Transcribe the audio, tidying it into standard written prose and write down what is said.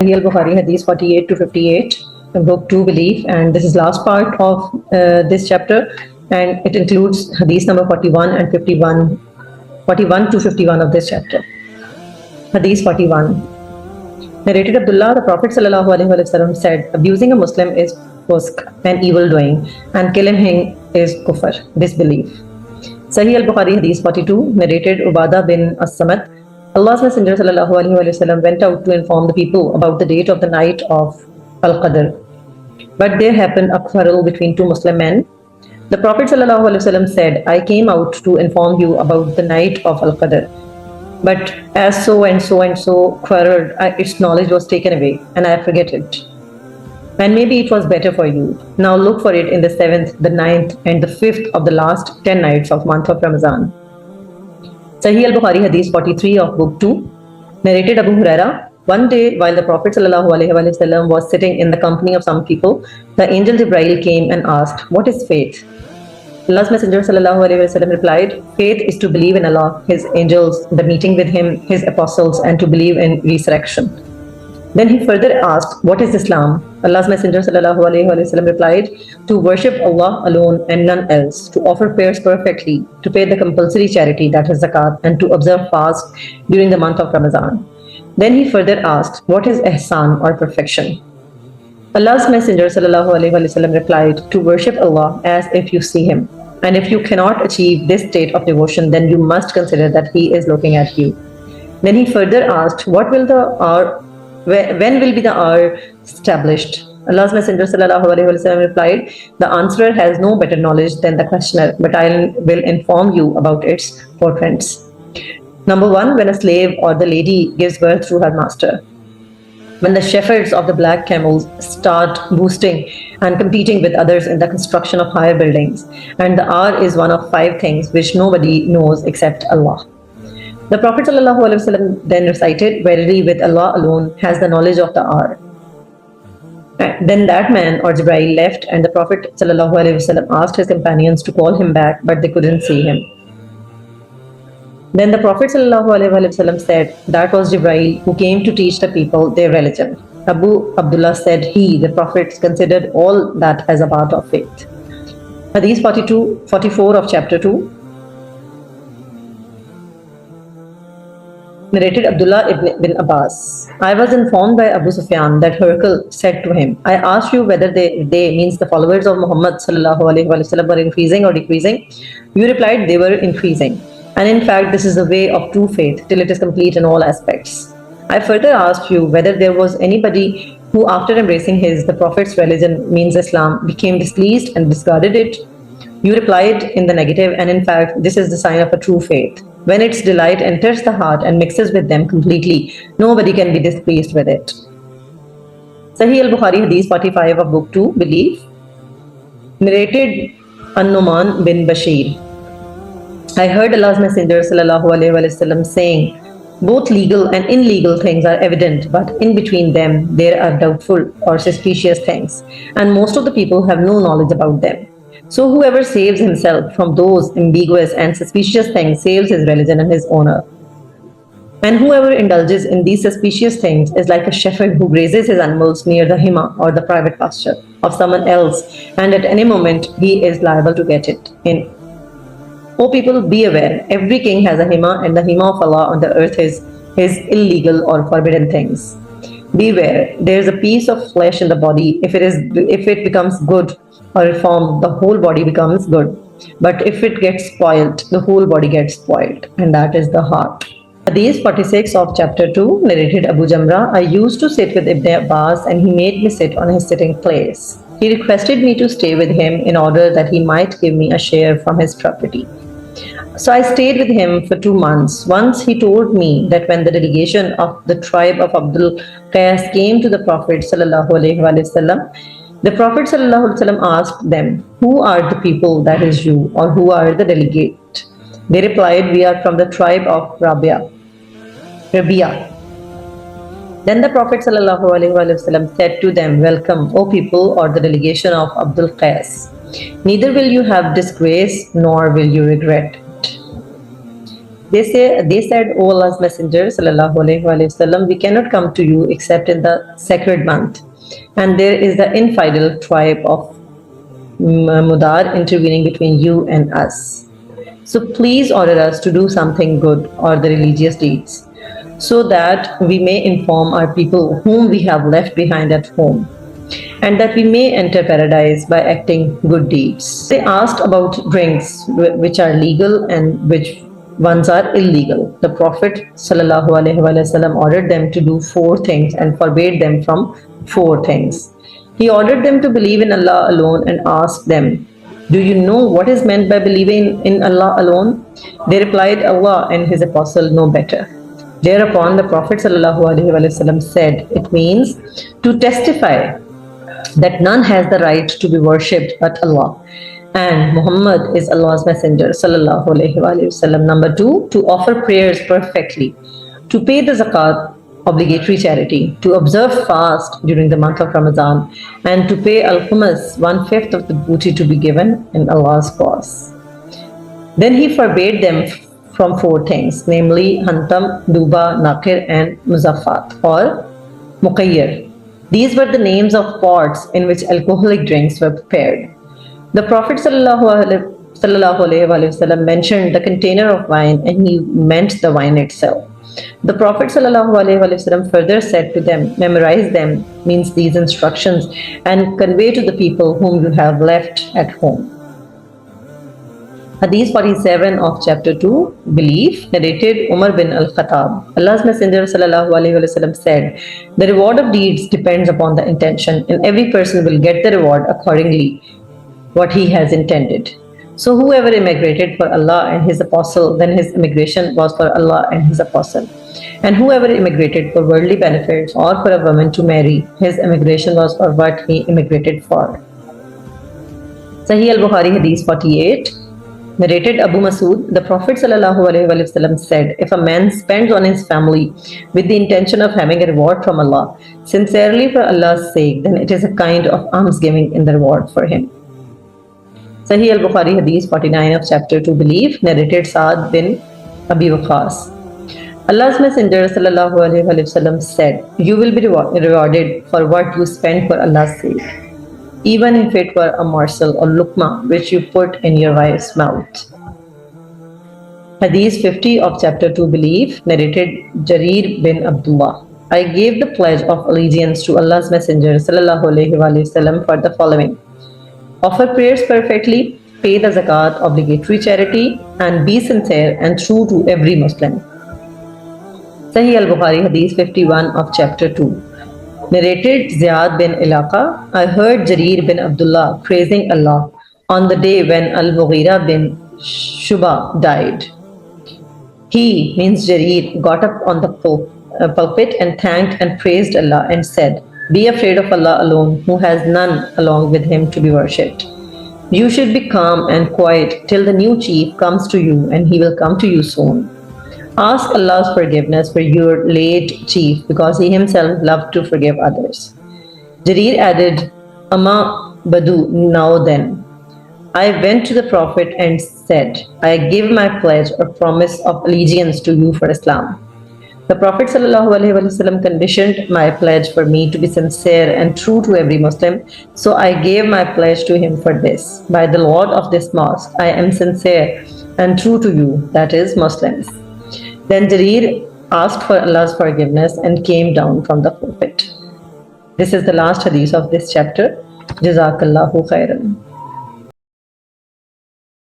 Sahih al-Bukhari, Hadith 48 to 58, Book 2, Belief, and this is last part of this chapter, and it includes Hadith number 41 and 51, 41 to 51 of this chapter. Hadith 41. Narrated Abdullah, the Prophet ﷺ said, abusing a Muslim is fusk and evil doing, and killing him is kufr, disbelief. Sahih al-Bukhari, Hadith 42, narrated Ubadah bin As-Samit, Allah's Messenger ﷺ went out to inform the people about the date of the night of Al-Qadr. But there happened a quarrel between two Muslim men. The Prophet ﷺ said, I came out to inform you about the night of Al-Qadr. But as so and so and so quarreled, its knowledge was taken away, and I forget it. And maybe it was better for you. Now look for it in the 7th, the 9th, and the 5th of the last 10 nights of month of Ramadan. Sahih al-Bukhari, Hadith 43 of Book 2, narrated Abu Huraira, one day while the Prophet ﷺ was sitting in the company of some people, the angel Jibreel came and asked, what is faith? Allah's Messenger ﷺ replied, faith is to believe in Allah, His angels, the meeting with Him, His apostles, and to believe in resurrection. Then he further asked, what is Islam? Allah's Messenger ﷺ replied, to worship Allah alone and none else, to offer prayers perfectly, to pay the compulsory charity, that is zakat, and to observe fast during the month of Ramadan. Then he further asked, what is ihsan or perfection? Allah's Messenger ﷺ replied, to worship Allah as if you see Him. And if you cannot achieve this state of devotion, then you must consider that He is looking at you. Then he further asked, when will be the hour established? Allah's Messenger ﷺ replied, the answerer has no better knowledge than the questioner, but I will inform you about its portents. Number 1, when a slave or the lady gives birth to her master. When the shepherds of the black camels start boosting and competing with others in the construction of higher buildings, and the hour is one of 5 things which nobody knows except Allah. The Prophet ﷺ then recited, verily with Allah alone has the knowledge of the hour. Then that man or Jibreel left, and the Prophet ﷺ asked his companions to call him back, but they couldn't see him. Then the Prophet ﷺ said, that was Jibreel who came to teach the people their religion. Abu Abdullah said, the Prophet, considered all that as a part of faith. Hadith 44 of chapter 2. Narrated Abdullah ibn Abbas. I was informed by Abu Sufyan that Hercle said to him, I asked you whether they means the followers of Muhammad ﷺ were increasing or decreasing. You replied they were increasing. And in fact, this is the way of true faith till it is complete in all aspects. I further asked you whether there was anybody who, after embracing the Prophet's religion, means Islam, became displeased and discarded it. You replied in the negative, and in fact, this is the sign of a true faith. When its delight enters the heart and mixes with them completely, nobody can be displeased with it. Sahih al-Bukhari, Hadith 45 of Book 2, Belief. Narrated An-Numan bin Bashir. I heard Allah's Messenger ﷺ saying, both legal and illegal things are evident, but in between them there are doubtful or suspicious things, and most of the people have no knowledge about them. So whoever saves himself from those ambiguous and suspicious things saves his religion and his honor. And whoever indulges in these suspicious things is like a shepherd who grazes his animals near the hima or the private pasture of someone else, and at any moment he is liable to get it in. O people, be aware, every king has a hima, and the hima of Allah on the earth is his illegal or forbidden things. Beware, there is a piece of flesh in the body. If it becomes good or reformed, the whole body becomes good. But if it gets spoiled, the whole body gets spoiled, and that is the heart. Hadith 46 of chapter 2, narrated Abu Jamra. I used to sit with Ibn Abbas, and he made me sit on his sitting place. He requested me to stay with him in order that he might give me a share from his property. So I stayed with him for 2 months. Once he told me that when the delegation of the tribe of Abdul Qais came to the Prophet ﷺ, the Prophet ﷺ asked them, who are the people that is you, or who are the delegate? They replied, we are from the tribe of Rabia. Then the Prophet ﷺ said to them, welcome, O people, or the delegation of Abdul Qais. Neither will you have disgrace, nor will you regret it. They said, O Allah's Messenger, sallallahu alaihi wasallam, we cannot come to you except in the sacred month. And there is the infidel tribe of Mudar intervening between you and us. So please order us to do something good or the religious deeds, so that we may inform our people whom we have left behind at home, and that we may enter paradise by acting good deeds. They asked about drinks which are legal and which ones are illegal. The Prophet ﷺ ordered them to do 4 things and forbade them from 4 things. He ordered them to believe in Allah alone and asked them, do you know what is meant by believing in Allah alone? They replied, Allah and His Apostle know better. Thereupon the Prophet ﷺ said, it means to testify that none has the right to be worshipped but Allah, and Muhammad is Allah's Messenger sallallahu alaihi wasallam. Number 2, to offer prayers perfectly, to pay the zakat, obligatory charity, to observe fast during the month of Ramadan, and to pay al-khumus, 1/5 of the booty to be given in Allah's cause. Then he forbade them from 4 things, namely Hantam, Duba, Nakir, and Muzaffat or Muqayyir. These were the names of pots in which alcoholic drinks were prepared. The Prophet ﷺ mentioned the container of wine, and he meant the wine itself. The Prophet ﷺ further said to them, memorize them, means these instructions, and convey to the people whom you have left at home. Hadith 47 of chapter 2, Belief, narrated Umar bin al-Khattab. Allah's Messenger ﷺ said, the reward of deeds depends upon the intention, and every person will get the reward accordingly what he has intended. So whoever immigrated for Allah and His Apostle, then his immigration was for Allah and His Apostle. And whoever immigrated for worldly benefits or for a woman to marry, his immigration was for what he immigrated for. Sahih al-Bukhari Hadith 48, narrated Abu Masud, the Prophet ﷺ said, if a man spends on his family with the intention of having a reward from Allah, sincerely for Allah's sake, then it is a kind of almsgiving in the reward for him. Sahih al-Bukhari Hadith 49 of chapter 2, Belief, narrated Saad bin Abi Waqqas. Allah's Messenger ﷺ said, you will be rewarded for what you spend for Allah's sake, even if it were a morsel or lukma which you put in your wife's mouth. Hadith 50 of chapter 2, Belief, narrated Jarir bin Abdullah. I gave the pledge of allegiance to Allah's Messenger ﷺ for the following: offer prayers perfectly, pay the zakat, obligatory charity, and be sincere and true to every Muslim. Sahih al-Bukhari Hadith 51 of chapter 2, narrated Ziyad bin Ilaqa. I heard Jarir bin Abdullah praising Allah on the day when Al-Mughira bin Shuba died. He, means Jarir, got up on the pulpit and thanked and praised Allah and said, be afraid of Allah alone, who has none along with Him to be worshipped. You should be calm and quiet till the new chief comes to you, and he will come to you soon. Ask Allah's forgiveness for your late chief, because he himself loved to forgive others. Jarir added, Amma Badu, now then. I went to the Prophet and said, I give my pledge or promise of allegiance to you for Islam. The Prophet ﷺ conditioned my pledge for me to be sincere and true to every Muslim, so I gave my pledge to him for this. By the Lord of this mosque, I am sincere and true to you, that is, Muslims. Then Jarir asked for Allah's forgiveness and came down from the pulpit. This is the last hadith of this chapter. Jazakallahu khairan.